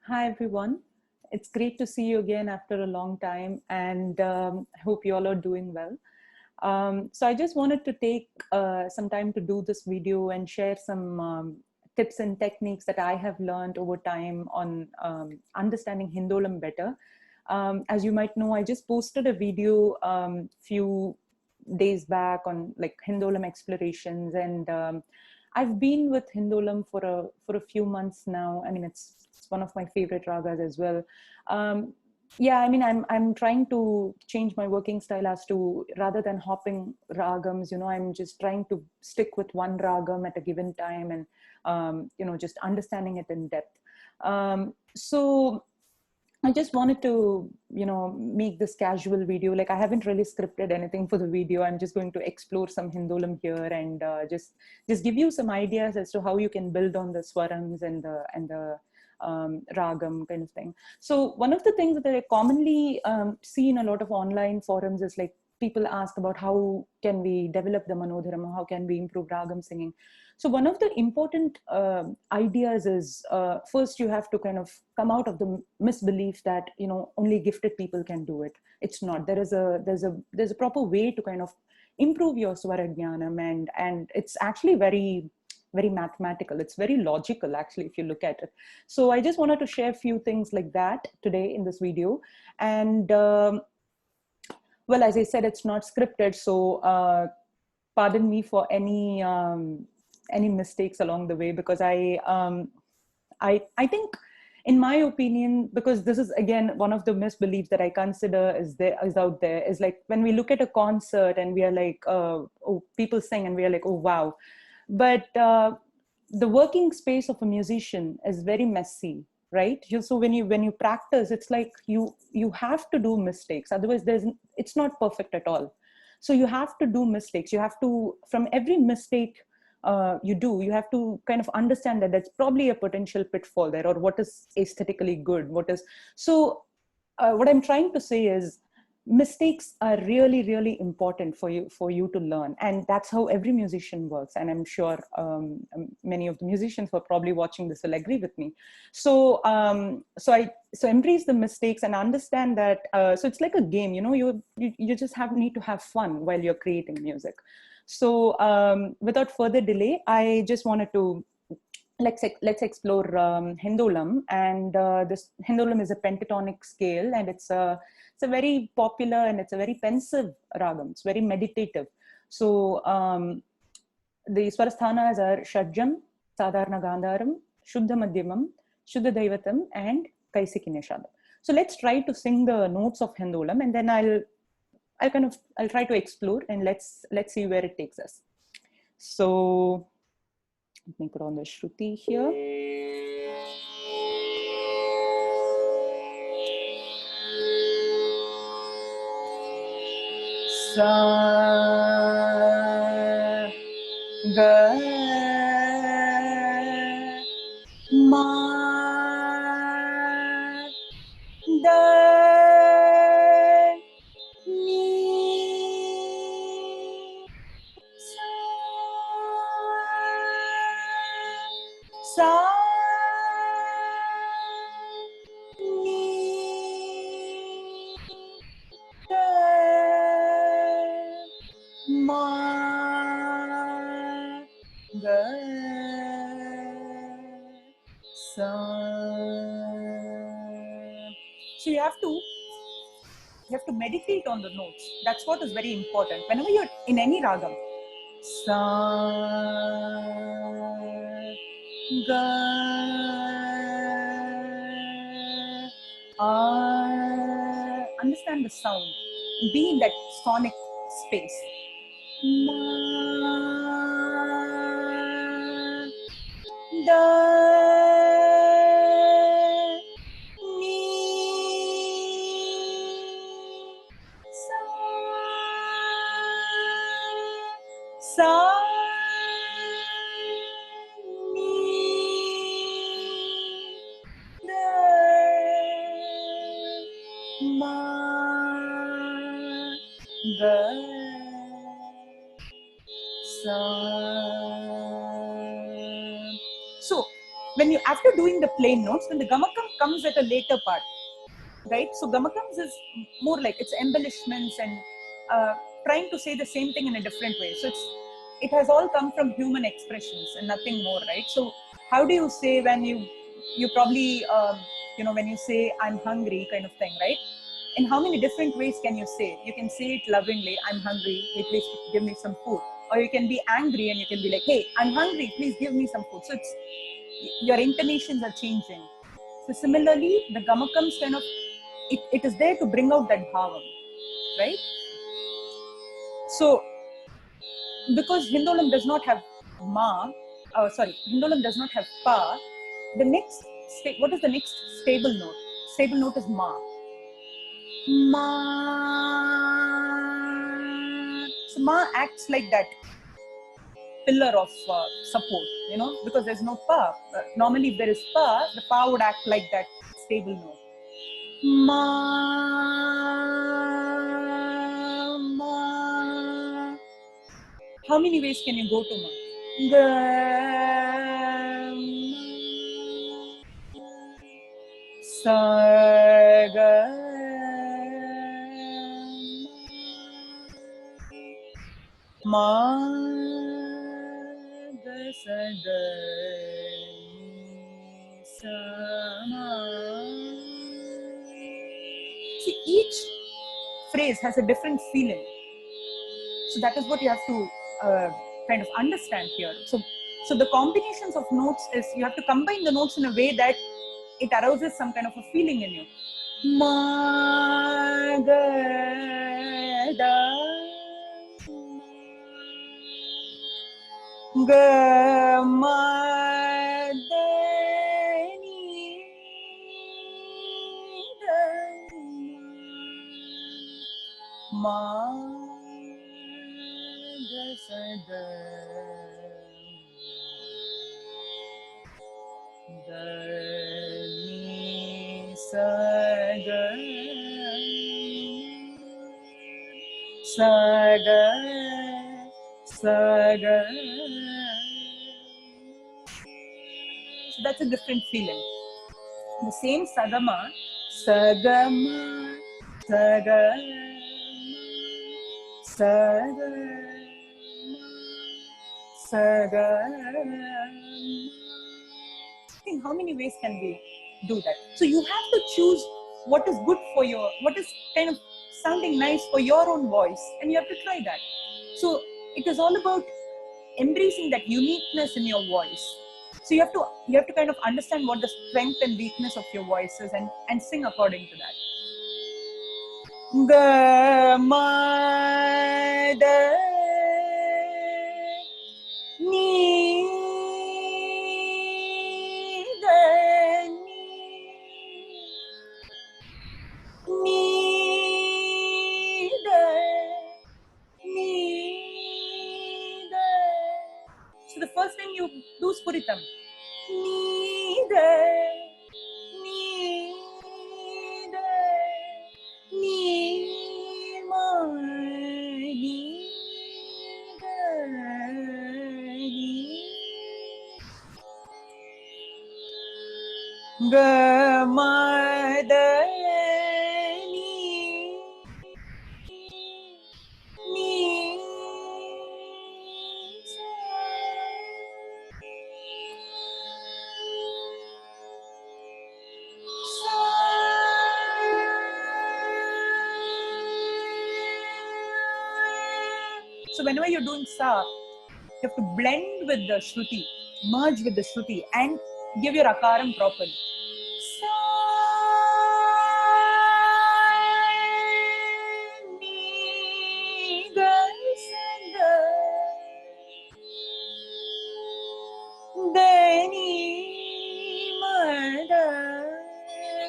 Hi, everyone. It's great to see you again after a long time, and I hope you all are doing well. So I just wanted to take some time to do this video and share some tips and techniques that I have learned over time on understanding Hindolam better. As you might know, I just posted a video few days back on like Hindolam explorations, and I've been with Hindolam for a few months now. I mean, it's one of my favorite ragas as well. Um, yeah, I mean, I'm trying to change my working style as to rather than hopping ragams, I'm just trying to stick with one ragam at a given time and just understanding it in depth. So I just wanted to, make this casual video. Like I haven't really scripted anything for the video. I'm just going to explore some Hindulam here and just give you some ideas as to how you can build on the swarams and the ragam kind of thing. So one of the things that I commonly see in a lot of online forums is like people ask about how can we develop the manodharam, how can we improve ragam singing. So one of the important ideas is first you have to kind of come out of the misbelief that only gifted people can do it. It's not. There's a proper way to kind of improve your swarajnanam, and it's actually very mathematical. It's very logical actually if you look at it. So I just wanted to share a few things like that today in this video, and well, as I said, it's not scripted, so pardon me for any mistakes along the way, because I think, in my opinion, because this is again one of the misbeliefs that I consider is out there, is like when we look at a concert and we are like, oh, people sing and we are like, oh wow, but the working space of a musician is very messy, right? So when you practice, it's like you have to do mistakes, otherwise it's not perfect at all. So you have to do mistakes. You have to, from every mistake you have to kind of understand that that's probably a potential pitfall there, or what is aesthetically good, what I'm trying to say is mistakes are really really important for you to learn, and that's how every musician works. And I'm sure many of the musicians who are probably watching this will agree with me. So embrace the mistakes and understand that, so it's like a game, you just need to have fun while you're creating music. So without further delay, I just wanted to let's explore Hindolam. And this Hindolam is a pentatonic scale, and it's a very popular and it's a very pensive ragam. It's very meditative. So the swarasthanas are Shadjam, Sadharana Gandharam, Shuddha Madhyamam, Shuddha Daivatam, and Kaisiki Nishadam. So let's try to sing the notes of Hindolam, and then I'll try to explore, and let's see where it takes us. So let me put on the Shruti here. Sa ga ma da ni sa ni da ma ga sa. So you have to meditate on the notes. That's what is very important whenever you're in any ragam. Sa ga understand the sound, be in that sonic space. Ma da ni sa sa ni da ma ga sa. So when you, after doing the plain notes, when the gamakam comes at a later part, right? So gamakams is more like it's embellishments and trying to say the same thing in a different way. So it has all come from human expressions and nothing more, right? So how do you say when you probably when you say I'm hungry kind of thing, right? In how many different ways can you say? You can say it lovingly, I'm hungry, hey, please give me some food. Or you can be angry and you can be like, hey, I'm hungry, please give me some food. So it's your intonations are changing. So similarly, the gamakams kind of it is there to bring out that bhavam, right? So because Hindolam does not have Hindolam does not have pa. The next what is the next stable note? Stable note is ma. Ma. So ma acts like that pillar of support, because there's no pa. Normally, if there is pa, the pa would act like that stable note. Ma, ma. How many ways can you go to ma? Ga, sa, ga, ma, ga, sa, ga, sa, ma. See, each phrase has a different feeling. So that is what you have to kind of understand here. So the combinations of notes is you have to combine the notes in a way that it arouses some kind of a feeling in you. Ma, ga, da, ga, ma, da, ni, da, ma, ga, sa, da, da, ni, sa, ga, sa, ga, sa, ga. So that's a different feeling. The same sagama, sagama, sagama, sagama, sagama. How many ways can we do that? So you have to choose what is good for what is kind of sounding nice for your own voice, and you have to try that. So it is all about embracing that uniqueness in your voice. So you have to kind of understand what the strength and weakness of your voice is and sing according to that. Ga, ma, da, ni, da, ni, da, ni, da. So the first thing you do is puritam. Ni, da, ni, da, ni, ma, ni, da, ni. Ga, ma, da, ni, ni, sa. So whenever you're doing sa, you have to blend with the shruti, merge with the shruti, and give your akaram properly. Sa, ni, ga, sa, ga, da, ni, ma, da,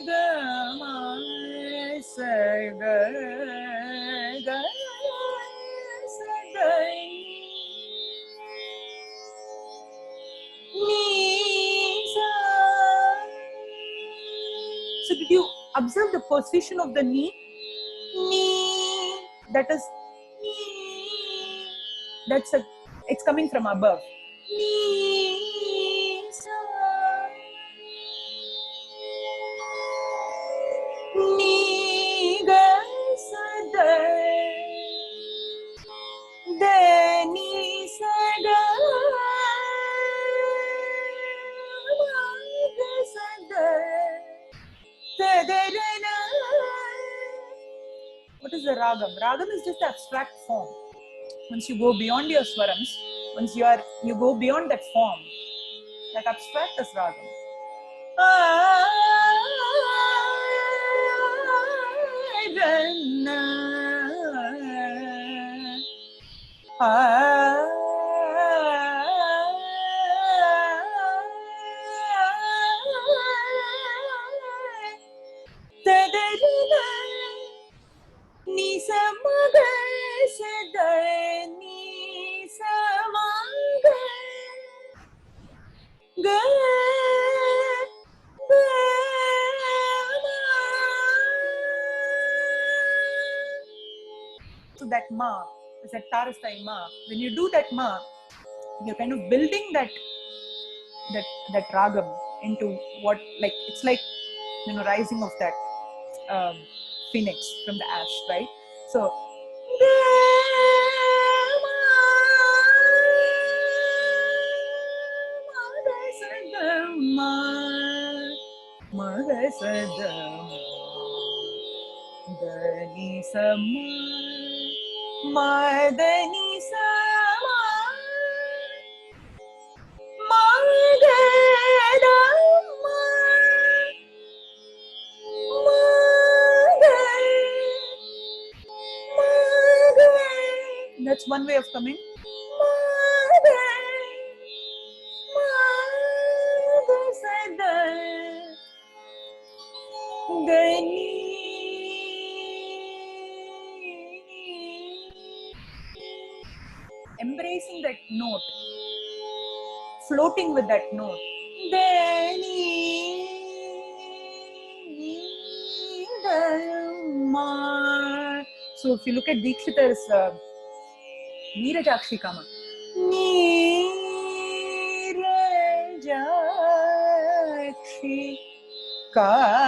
ga, ma, sa, ga, ga, sa, ga, ni, sa. So did you observe the position of the ni? Ni. That is ni. It's coming from above. Ni, sa. is the ragam? Ragam is just the abstract form. Once you go beyond your swarams, once you go beyond that form, that abstract is ragam. So that ma is that Tarastai ma. When you do that ma, you're kind of building that ragam into what, like, it's like, you know, rising of that phoenix from the ash, right? So that's one way of coming. Embracing that note, floating with that note. So if you look at Dikshitar's Neerajakshi Kama, Neerajakshi Kamakshi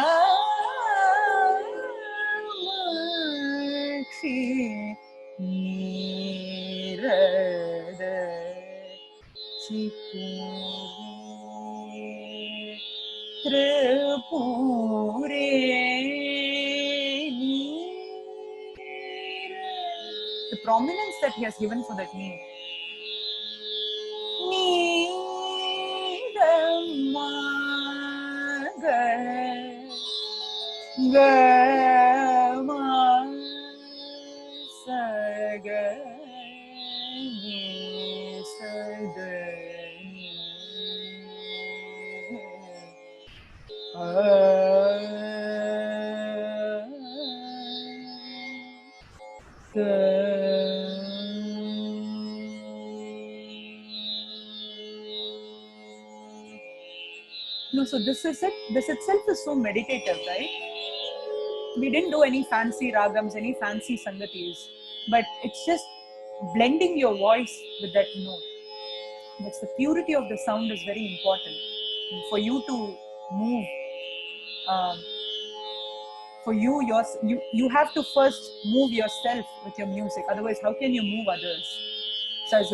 the prominence that he has given for that name. No, so this is it. This itself is so meditative, right? We didn't do any fancy ragams, any fancy sangatis, but it's just blending your voice with that note. That's the purity of the sound is very important. And for you to move, for you have to first move yourself with your music. Otherwise, how can you move others? So as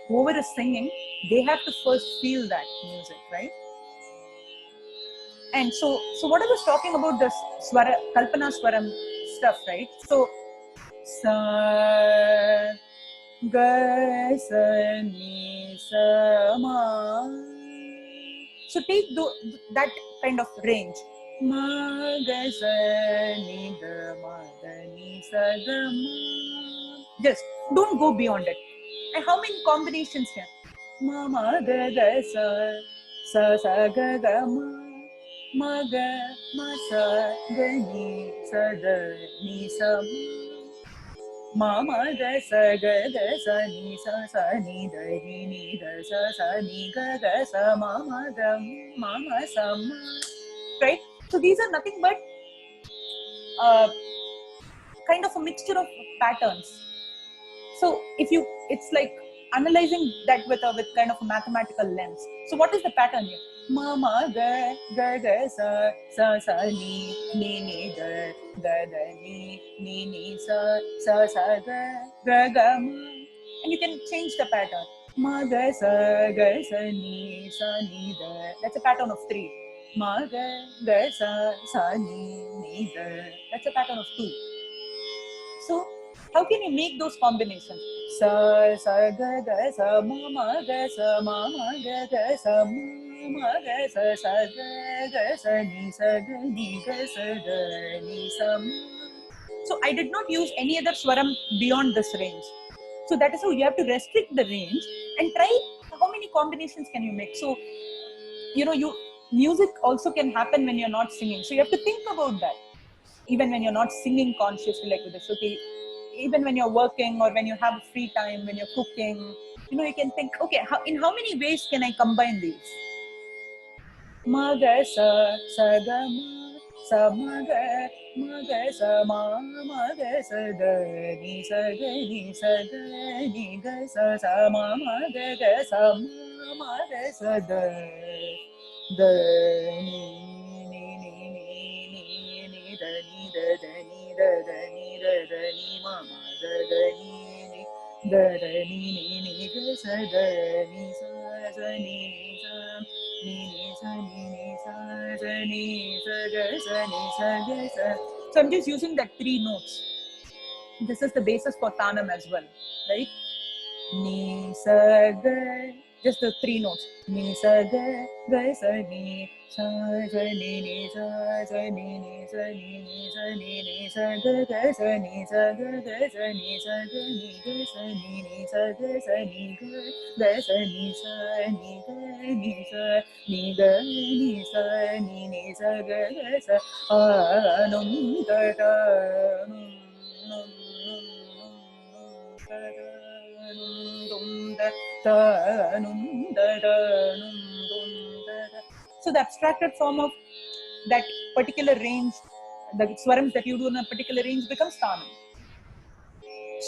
whoever is singing, they have to first feel that music, right? And so what I was talking about, this swara, Kalpana Swaram stuff, right? So sa ga sa ni sa ma. So take that kind of range. Ma ga sa ni da ma da ni sa da ma. Just don't go beyond it. And how many combinations here? Ma ma da da sa sa sa ga ga ma. Ma ga ma sa ga ni sa da ni sa ma ma ga sa ni sa ni da ni da sa ni ga sa ma ga ma sa ma. Right? So these are nothing but kind of a mixture of patterns. So it's like analyzing that with kind of a mathematical lens. So what is the pattern here? Ma ma ga sa ni da ni sa ga ma. And you can change the pattern. Ma ga sa ni da. That's a pattern of 3. Ma ga sa ni da. That's a pattern of 2. So how can you make those combinations? Sa sa ga ga sa ma ma ga sa ma ma ga ga sa ma ma ga sa ga ga sa ni ga sa ga ni sa ma. So I did not use any other swaram beyond this range. So that is how you have to restrict the range and try how many combinations can you make. So music also can happen when you're not singing. So you have to think about that. Even when you're not singing consciously, like with the Shruti, even when you're working or when you have free time, when you're cooking, you can think, okay, in how many ways can I combine these? Ma ga sa ga ma sa ma ga sa ma ga sa ga ni sa ga ni ga sa ma ga sa ma ga sa da ni da ni da ni da ni ma da ni ga sa da ni sa ni sa So I'm just using that 3 notes. This is the basis for Tanam as well, right? Ni sa ga, just the 3 notes. Ni sa ga sa ni sa ni sa ni sa ni sa ga sa ni sa sa ni sa ni sa ni sa ni ga sa ni sa ni ga ni sa ni sa ga sa num da da num So the abstracted form of that particular range, the swarams that you do in a particular range, becomes Tanam.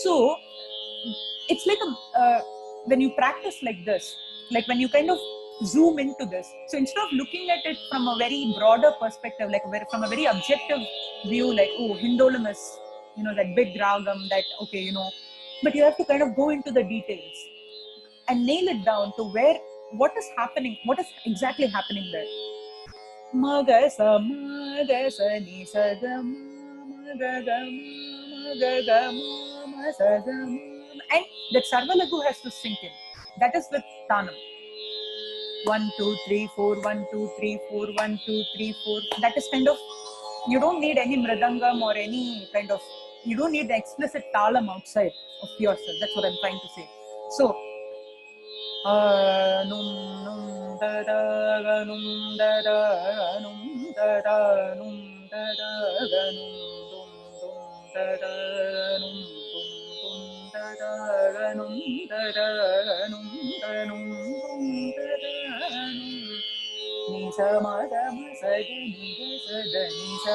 So it's like when you practice like this, like when you kind of zoom into this, so instead of looking at it from a very broader perspective, like from a very objective view, like, oh, Hindolam is that big ragam, that okay, but you have to kind of go into the details and nail it down to what is happening, what is exactly happening there. Ma ga sa ni sa ga ma ga ga ma ga ga ma sa ga ma, and that Sarvalagu has to sink in. That is with Tanam. 1 2 3 4 1 2 3 4 1 2 3 4. That is kind of, you don't need any mridangam or any kind of, you don't need the explicit talam outside of yourself. That's what I'm trying to say. So num num da da ga num da da num da da num da da ga num dum dum da da num dum dum da da ga num da da num da num dum da da num ni sa ma ga ma sa ga ni ga sa da ni sa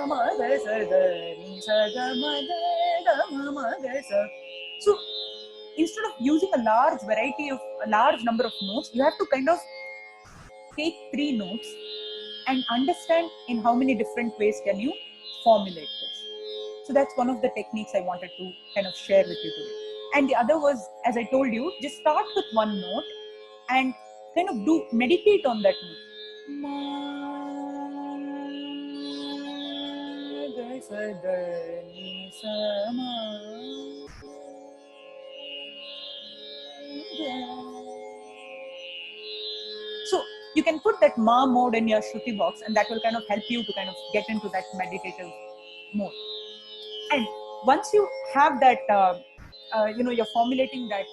ma ga sa da ni sa ga ma ma ga sa. So instead of using a large number of notes, you have to kind of take 3 notes and understand in how many different ways can you formulate this. So that's one of the techniques I wanted to kind of share with you today. And the other was, as I told you, just start with 1 note and kind of meditate on that note. Ma ga sa da ni sa ma. So you can put that ma mode in your Shruti box, and that will kind of help you to kind of get into that meditative mode. And once you have that, you're formulating that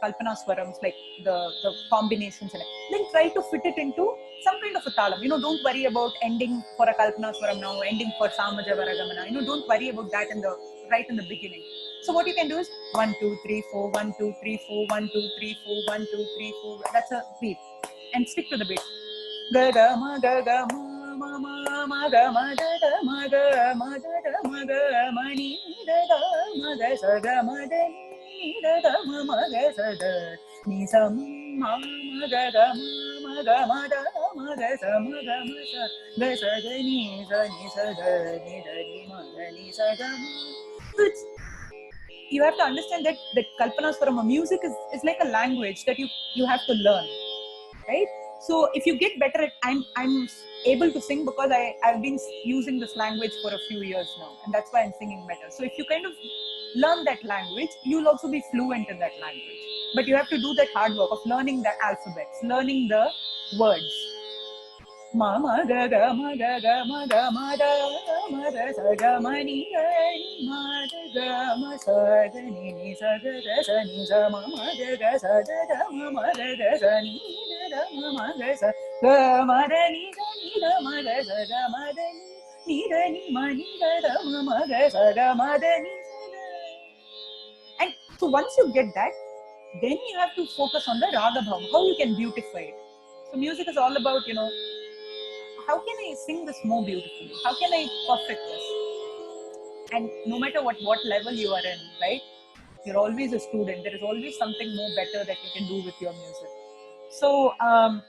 Kalpana Swarams, like the combinations, and then try to fit it into some kind of a talam. Don't worry about ending for a Kalpana Swaram now, ending for Samaja Varagamana. Don't worry about that right in the beginning. So what you can do is 1 2 3 4 1 2 3 4 1 2 3 4 1 2 3 4. That's a beat, and stick to the beat. Ga ga ma ga ga ma ma ga ma da da ma ga ma da da ma ga ma ni da da ma ga sa ga ma da ni da da ma ga sa da ni sa ma ga ga ma ga ma da ma ga sa ma ga ga sa da ni sa da ni ma da ni sa ga ma. You have to understand that Kalpana Swaram music is like a language that you have to learn, right? So if you get better at, I'm able to sing because I've been using this language for a few years now, and that's why I'm singing better. So if you kind of learn that language, you'll also be fluent in that language. But you have to do that hard work of learning the alphabets, learning the words. Ma ma ga ga ma ga ga ma ga ma da ma da sa ga ma ni ga ni ma da ga ma sa ga ni sa ga ga sa ni sa ma ma ga ga sa da da ma ma ga ga sa ni da da ma ma ga sa ga ma da ni da ma ga sa ga ma da ni da ni ma ni da ma ma ga sa ga ma da ni sa da. And so once you get that, then you have to focus on the raga bhavam, how you can beautify it. So music is all about, how can I sing this more beautifully? How can I perfect this? And no matter what level you are in, right? You're always a student. There is always something more better that you can do with your music. So I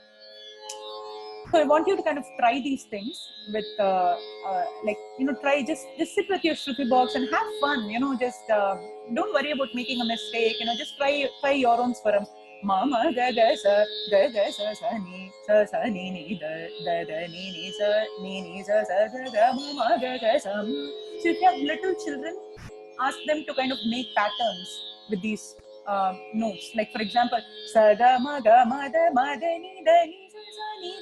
want you to kind of try these things with, try just sit with your Shruti box and have fun. Just don't worry about making a mistake. Just try your own swaram. Mama ga ga sa ni ni da ni sa ga mama ga ga sa. So if you have little children, ask them to kind of make patterns with these notes. Like for example, sa ga ma da ni da ni sa ni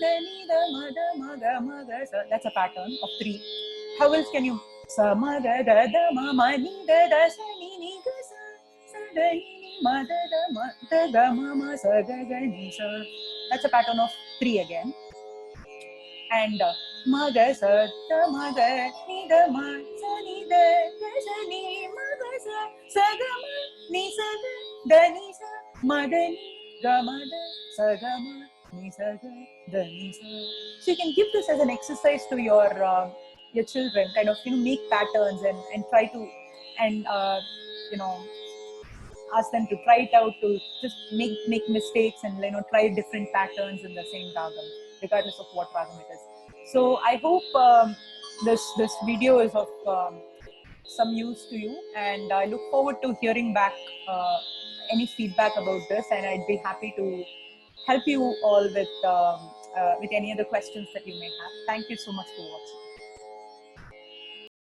da ma ga sa. That's a pattern of 3. How else can you sa ma ga da ma ni da sa ni ga sa da ni ma da ga ma sa ga ni sa. That's a pattern of 3 again. And ma ga sa da ma ga ni da ma sa ni da ga sa ni ma ga sa ga ma ni sa da ni sa ma da ni ga ma da sa ga ma ni sa ga da ni sa. So you can give this as an exercise to your children, kind of make patterns and try to and ask them to try it out, to just make mistakes and try different patterns in the same ragam, regardless of what ragam it is. So I hope this video is of some use to you, and I look forward to hearing back any feedback about this, and I'd be happy to help you all with any other questions that you may have. Thank you so much for watching.